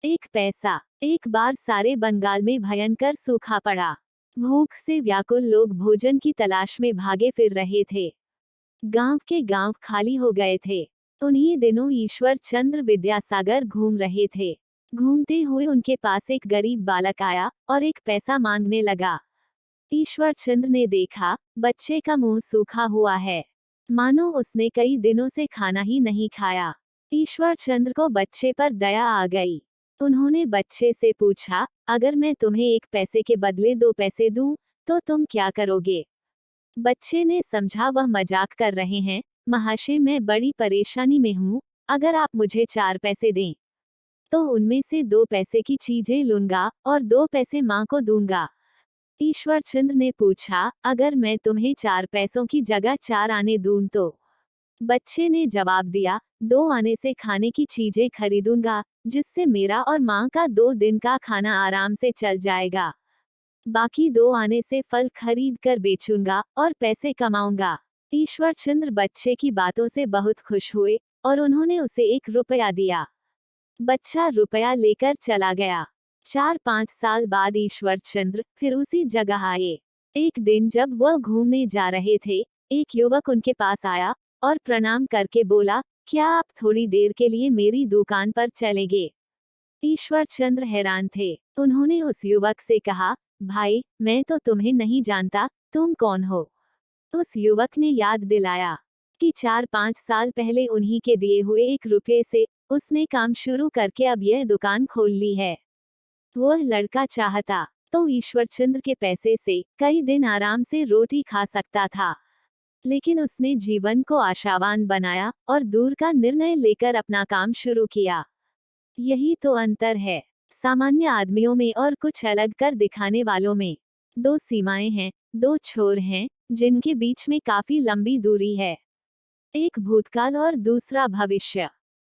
एक पैसा। एक बार सारे बंगाल में भयंकर सूखा पड़ा। भूख से व्याकुल लोग भोजन की तलाश में भागे फिर रहे थे। गांव के गांव खाली हो गए थे। उन्हीं दिनों ईश्वर चंद्र विद्यासागर घूम रहे थे। घूमते हुए उनके पास एक गरीब बालक आया और एक पैसा मांगने लगा। ईश्वर चंद्र ने देखा, बच्चे का मुंह सूखा हुआ है, मानो उसने कई दिनों से खाना ही नहीं खाया। ईश्वर चंद्र को बच्चे पर दया आ गई। उन्होंने बच्चे से पूछा, अगर मैं तुम्हें एक पैसे के बदले 2 पैसे दूं, तो तुम क्या करोगे? बच्चे ने समझा वह मजाक कर रहे हैं। महाशय, मैं बड़ी परेशानी में हूँ। अगर आप मुझे 4 पैसे दें, तो उनमें से 2 पैसे की चीजें लूंगा और 2 पैसे माँ को दूंगा। ईश्वर चंद्र ने पूछा, अगर मैं तुम्हें 4 पैसों की जगह 4 आने दूं तो? बच्चे ने जवाब दिया, 2 आने से खाने की चीजें खरीदूंगा, जिससे मेरा और माँ का 2 दिन का खाना आराम से चल जाएगा। बाकी 2 आने से फल खरीद कर बेचूंगा और पैसे कमाऊंगा। ईश्वर चंद्र बच्चे की बातों से बहुत खुश हुए और उन्होंने उसे 1 रुपया दिया। बच्चा रुपया लेकर चला गया। 4-5 साल बाद ईश्वर चंद्र फिर उसी जगह आए। एक दिन जब वह घूमने जा रहे थे, एक युवक उनके पास आया और प्रणाम करके बोला, क्या आप थोड़ी देर के लिए मेरी दुकान पर चलेंगे? ईश्वर चंद्र हैरान थे। उन्होंने उस युवक से कहा, भाई, मैं तो तुम्हें नहीं जानता, तुम कौन हो? उस युवक ने याद दिलाया कि 4-5 साल पहले उन्हीं के दिए हुए 1 रुपये से उसने काम शुरू करके अब यह दुकान खोल ली है। वह लड़का चाहता तो ईश्वर चंद्र के पैसे से कई दिन आराम से रोटी खा सकता था, लेकिन उसने जीवन को आशावान बनाया और दूर का निर्णय लेकर अपना काम शुरू किया। यही तो अंतर है सामान्य आदमियों में और कुछ अलग कर दिखाने वालों में। 2 सीमाएं हैं, 2 छोर हैं, जिनके बीच में काफी लंबी दूरी है। एक भूतकाल और दूसरा भविष्य।